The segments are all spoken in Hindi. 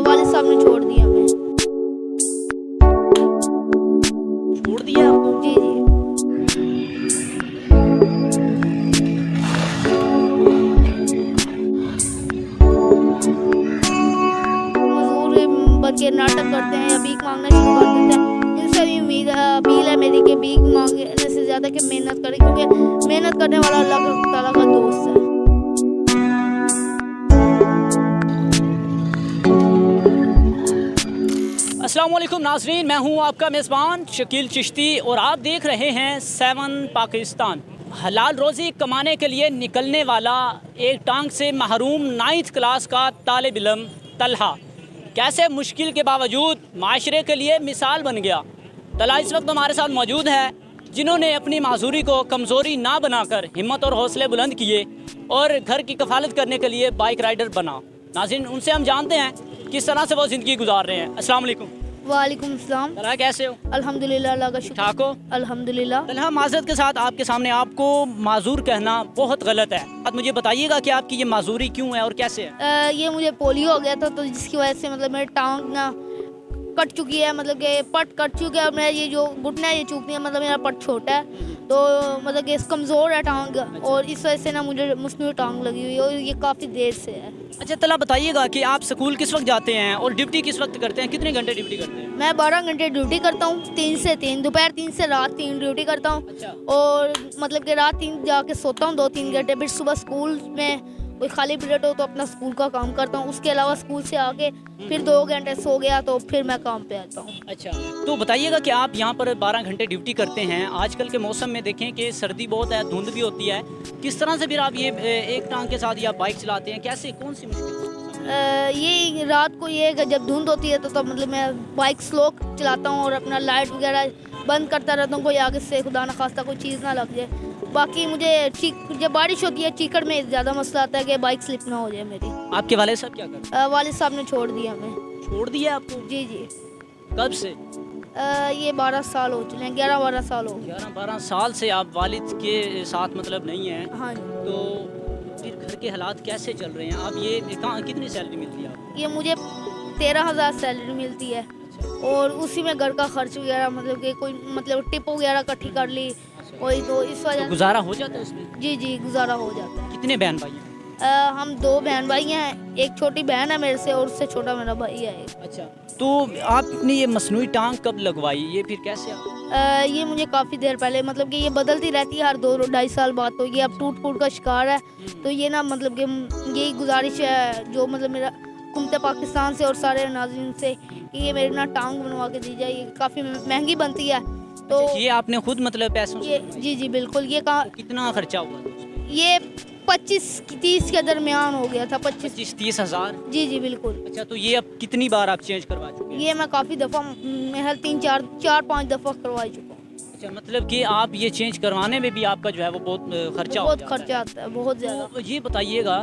वालिद साहब ने छोड़ दिया हमें। छोड़ दिया आपको? जी जी। मजदूर बन के नाटक करते हैं या भीख मांगना शुरू कर देते हैं। इनसे भी अपील है मेरी कि भीख मांगने से ज़्यादा कि मेहनत करें, क्योंकि मेहनत करने वाला अल्लाह ताला का दोस्त है। अस्सलाम वालेकुम नाज़रीन, मैं हूं आपका मेज़बान शकील चिश्ती और आप देख रहे हैं 7 पाकिस्तान। हलाल रोज़ी कमाने के लिए निकलने वाला एक टांग से महरूम 9th क्लास का तालिब इल्म तलहा कैसे मुश्किल के बावजूद माशरे के लिए मिसाल बन गया। तलहा इस वक्त हमारे साथ मौजूद है, जिन्होंने अपनी माजूरी को कमज़ोरी ना बनाकर हिम्मत और हौसले बुलंद किए और घर की कफालत करने के लिए बाइक राइडर बना। नाज़रीन, उनसे हम जानते हैं किस तरह से वो ज़िंदगी गुजार रहे हैं। अस्सलाम वालेकुम। वालेकुम सलाम। तलहा कैसे हो? अल्हम्दुलिल्लाह, अल्लाह का शुक्र। ठाक हो? अल्हम्दुलिल्लाह। तलहा, माजरत के साथ आपके सामने आपको माजूर कहना बहुत गलत है। आप मुझे बताइएगा कि आपकी ये माजूरी क्यों है और कैसे है? ये मुझे पोलियो हो गया था, तो जिसकी वजह से मतलब मेरी टांग ना कट चुकी है, मतलब कि पट कट चुकी है। मेरा ये जो घुटना है ये चूकनी है, मतलब मेरा पट छोटा है, तो मतलब कि कमज़ोर है टांग, और इस वजह से ना मुझे मसनूई टांग लगी हुई है और ये काफ़ी देर से है। अच्छा तलहा, बताइएगा कि आप स्कूल किस वक्त जाते हैं और ड्यूटी किस वक्त करते हैं? कितने घंटे ड्यूटी करते हैं? मैं 12 घंटे ड्यूटी करता हूँ, 3 से 3, दोपहर 3 से रात 3 ड्यूटी करता हूँ। अच्छा। और मतलब कि रात 3 जाके सोता हूँ 2-3 घंटे, फिर सुबह स्कूल में कोई खाली पीरियड हो तो अपना स्कूल का काम करता हूँ। उसके अलावा स्कूल से आके फिर 2 घंटे सो गया तो फिर मैं काम पे आता हूँ। अच्छा, तो बताइएगा कि आप यहाँ पर 12 घंटे ड्यूटी करते हैं। आजकल के मौसम में देखें कि सर्दी बहुत है, धुंध भी होती है। किस तरह से फिर आप ये एक टांग के साथ या बाइक चलाते हैं? कैसे, कौन सी मुश्किल? ये रात को ये है कि जब धुंध होती है तो तब मतलब मैं बाइक स्लो चलाता हूँ और अपना लाइट वगैरह बंद करता रहता हूँ, कोई आगे से खुदा न खास्ता कोई चीज़ ना लग जाए। बाकी मुझे जब बारिश होती है चीकड़ में ज़्यादा मसला आता है कि बाइक स्लिप ना हो जाए मेरी। आपके वाले साहब क्या करते हैं? वालिद साहब ने छोड़ दिया हमें। छोड़ दिया आपको? जी जी। कब से? ये 12 साल हो चुके हैं, 11-12 साल हो गए। 11-12 साल से आप वालिद के साथ मतलब नहीं हैं? हाँ जी। तो फिर घर के हालात कैसे चल रहे हैं? आप ये कहाँ, कितनी सैलरी मिलती है आपको? ये मुझे 13,000 सैलरी मिलती है, और उसी में घर का खर्च वगैरह मतलब कि कोई मतलब टिप वगैरह इकट्ठी कर ली कोई, तो इस वजह तो गुजारा हो जाता है उसमें? जी जी गुजारा हो जाता है। कितने बहन भाई हैं? हम 2 बहन भाई हैं, एक छोटी बहन है मेरे से और उससे छोटा मेरा भाई है एक। अच्छा, तो आपने ये मसनूई टांग कब लगवाई? ये फिर कैसे ये मुझे काफ़ी देर पहले, मतलब कि ये बदलती रहती है हर 2-2.5 साल बाद, तो ये अब टूट फूट का शिकार है। तो ये ना मतलब कि यही गुजारिश है जो मतलब मेरा हुकूमत पाकिस्तान से और सारे नाज़रीन से कि ये मेरी ना टांग बनवा के दी जाए। ये काफ़ी महंगी बनती है, तो ये आपने खुद मतलब पैसों ये से? जी जी बिल्कुल। ये कहा कितना खर्चा हुआ था उसमें? ये 25-30 के दरमियान हो गया था। 25-30 हज़ार? जी जी बिल्कुल। अच्छा, तो ये अब कितनी बार आप चेंज करवा चुके हैं? ये मैं काफ़ी दफ़ा, मैं 3-4-5 दफ़ा करवा चुका हूँ। अच्छा, मतलब कि आप ये चेंज करवाने में भी आपका जो है वो बहुत खर्चा हो बहुत जाता है। खर्चा आता है, बहुत ज़्यादा। तो ये बताइएगा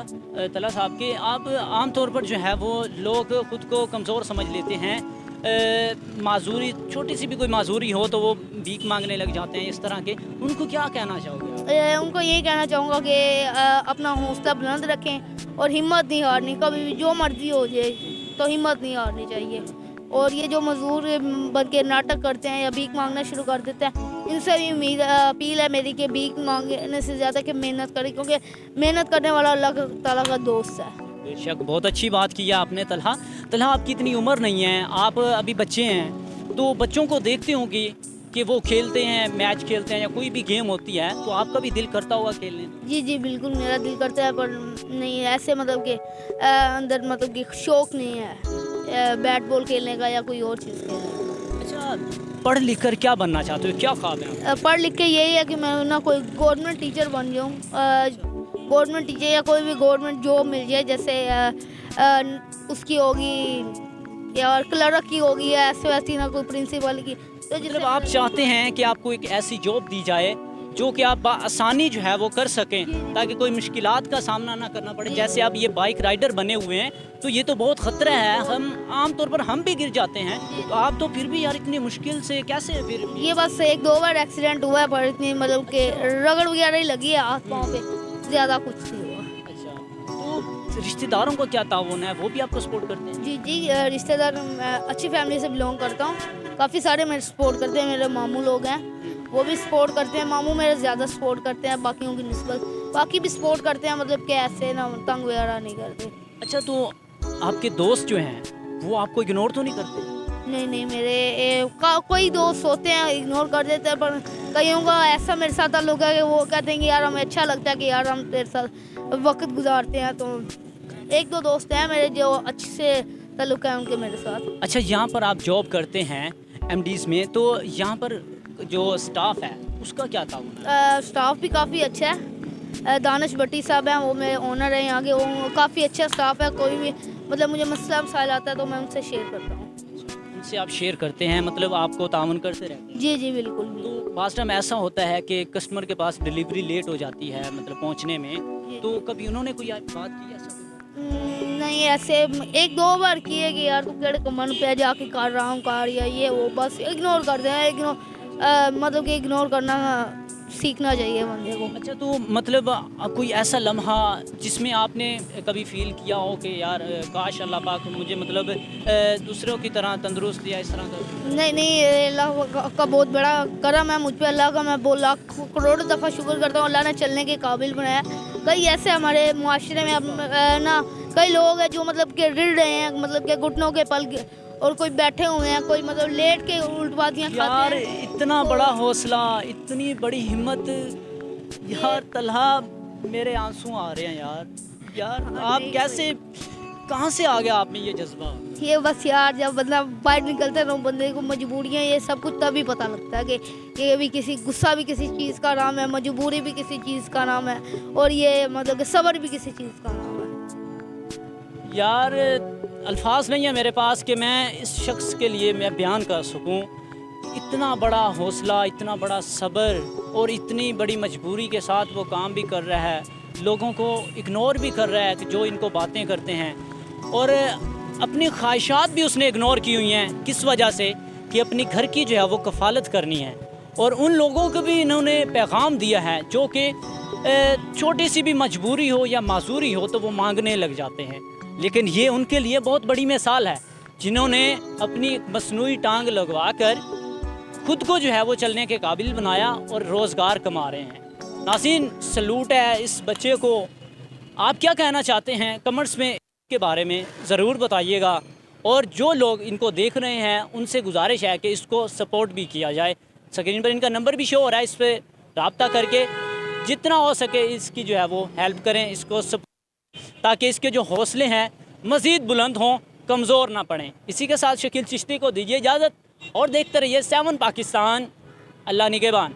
तलहा साहब कि आप आम तौर पर जो है वो लोग खुद को कमज़ोर समझ लेते हैं, माजूरी, छोटी सी भी कोई माजूरी हो तो वो भीख मांगने लग जाते हैं, इस तरह के। उनको क्या कहना चाहोगे? उनको यही कहना चाहूँगा कि अपना हौसला बुलंद रखें और हिम्मत नहीं हारनी। कभी भी जो मर्ज़ी हो जाए तो हिम्मत नहीं हारनी चाहिए। और ये जो मजदूर बन के नाटक करते हैं या भीख मांगना शुरू कर देते हैं, इनसे भी अपील है मेरी कि भीख मांगने से ज़्यादा कि मेहनत करें, क्योंकि मेहनत करने वाला अल्लाह ताला का दोस्त है। बेशक, बहुत अच्छी बात की है आपने तलहा। तलहा, आपकी इतनी उम्र नहीं है, आप अभी बच्चे हैं, तो बच्चों को देखते होंगे कि वो खेलते हैं, मैच खेलते हैं या कोई भी गेम होती है, तो आपका भी दिल करता होगा खेलने? जी जी बिल्कुल, मेरा दिल करता है, पर नहीं ऐसे मतलब कि अंदर मतलब कि शौक़ नहीं है बैट बॉल खेलने का या कोई और चीज़ खेलने का। अच्छा, पढ़ लिख कर क्या बनना चाहते हो? क्या ख्वाब है आपका? पढ़ लिख के यही है कि मैं ना कोई गवर्नमेंट टीचर बन जाऊँ, गवर्नमेंट टीचर या कोई भी गवर्नमेंट जॉब मिल जाए, जैसे उसकी होगी या क्लर्क की होगी या ऐसे वैसी ना कोई प्रिंसिपल की। तो मतलब आप चाहते हैं कि आपको एक ऐसी जॉब दी जाए जो कि आप आसानी जो है वो कर सकें, ताकि कोई मुश्किलात का सामना ना करना पड़े। जैसे आप ये बाइक राइडर बने हुए हैं, तो ये तो बहुत ख़तरा है, हम आम तौर पर हम भी गिर जाते हैं, तो आप तो फिर भी यार इतनी मुश्किल से कैसे? फिर ये बस 1-2 बार एक्सीडेंट हुआ है, पर इतनी मतलब कि रगड़ वगैरह ही लगी है हाथ पाँव पे, ज़्यादा कुछ नहीं हुआ। अच्छा, तो रिश्तेदारों का क्या ताउन है, वो भी आपको सपोर्ट करते हैं? जी जी, रिश्तेदार मैं अच्छी फैमिली से बिलोंग करता हूँ, काफ़ी सारे मेरे सपोर्ट करते हैं। मेरे मामू लोग हैं, वो भी सपोर्ट करते हैं। मामू मेरे ज़्यादा सपोर्ट करते हैं बाकियों की निस्बत, बाकी भी सपोर्ट करते हैं, मतलब कि ऐसे ना तंग वगैरह नहीं करते। अच्छा, तो आपके दोस्त जो हैं वो आपको इग्नोर तो नहीं करते? नहीं नहीं, मेरे कोई दोस्त होते हैं इग्नोर कर देते हैं, पर कईयों का ऐसा मेरे साथ ताल्लुक है कि वो कहते हैं कि यार हमें अच्छा लगता है कि यार हम तेरे साथ वक्त गुजारते हैं। तो एक दो दोस्त हैं मेरे जो अच्छे से ताल्लुक है उनके मेरे साथ। अच्छा, यहाँ पर आप जॉब करते हैं एमडीज़ में, तो यहाँ पर जो स्टाफ है उसका क्या ताउन है? स्टाफ भी काफ़ी अच्छा है। दानिश भट्टी साहब हैं, वो मेरे ओनर हैं यहाँ के, वो काफ़ी अच्छा स्टाफ है। कोई भी मतलब मुझे मसला मसाइल आता है तो मैं उनसे शेयर करता हूँ। उनसे आप शेयर करते हैं, मतलब आपको ताउन करते रहते हैं? जी जी बिल्कुल भी। तो पास टाइम ऐसा होता है कि कस्टमर के पास डिलीवरी लेट हो जाती है, मतलब पहुँचने में, तो कभी उन्होंने कोई बात की ऐसा? नहीं, ऐसे एक दो बार किए कि यार तू केड़े कमन पे जाके कर रहा हूँ कार या ये वो, बस इग्नोर करते हैं। मतलब कि इग्नोर करना सीखना चाहिए बंदे को। अच्छा, तो मतलब कोई ऐसा लम्हा जिसमें आपने कभी फील किया हो कि यार काश अल्लाह पाक मुझे मतलब दूसरों की तरह तंदुरुस्त या इस तरह का? नहीं नहीं, अल्लाह का बहुत बड़ा करम है मुझ पे। अल्लाह का मैं बहुत लाख करोड़ दफ़ा शुक्र करता हूँ, अल्लाह ने चलने के काबिल बनाया। कई ऐसे हमारे मुआशरे में ना कई लोग हैं जो मतलब कि रिड़ रहे हैं, मतलब कि घुटनों के पल और कोई बैठे हुए हैं, कोई मतलब लेट के उल्टबाजियाँ खाते हैं। यार इतना बड़ा हौसला, इतनी बड़ी हिम्मत, यार तलहा मेरे आंसू आ रहे हैं यार आप कैसे, कहाँ से आ गया आप में ये जज्बा? ये बस यार जब बंदा बाहर निकलता है तो बंदे को मजबूरियाँ ये सब कुछ तभी पता लगता है कि ये भी किसी गुस्सा भी किसी चीज़ का नाम है, मजबूरी भी किसी चीज़ का नाम है, और ये मतलब कि सब्र भी किसी चीज़ का नाम है। यार अल्फाज नहीं है मेरे पास कि मैं इस शख्स के लिए मैं बयान कर सकूं। इतना बड़ा हौसला, इतना बड़ा सब्र और इतनी बड़ी मजबूरी के साथ वो काम भी कर रहा है, लोगों को इग्नोर भी कर रहा है कि जो इनको बातें करते हैं, और अपनी ख्वाहिशात भी उसने इग्नोर की हुई हैं। किस वजह से? कि अपनी घर की जो है वो कफ़ालत करनी है। और उन लोगों को भी इन्होंने पैगाम दिया है जो कि छोटी सी भी मजबूरी हो या माजूरी हो तो वो मांगने लग जाते हैं, लेकिन ये उनके लिए बहुत बड़ी मिसाल है जिन्होंने अपनी मसनूई टांग लगवा कर खुद को जो है वो चलने के काबिल बनाया और रोज़गार कमा रहे हैं। नाज़रीन, सलूट है इस बच्चे को। आप क्या कहना चाहते हैं कमेंट्स में के बारे में ज़रूर बताइएगा, और जो लोग इनको देख रहे हैं उनसे गुजारिश है कि इसको सपोर्ट भी किया जाए। स्क्रीन पर इनका नंबर भी शो हो रहा है, इस पर रब्ता करके जितना हो सके इसकी जो है वो हेल्प करें, इसको ताकि इसके जो हौसले हैं मज़ीद बुलंद हों, कमज़ोर ना पड़ें। इसी के साथ शकील चिश्ती को दीजिए इजाज़त और देखते रहिए 7 पाकिस्तान। अल्लाह निगहबान।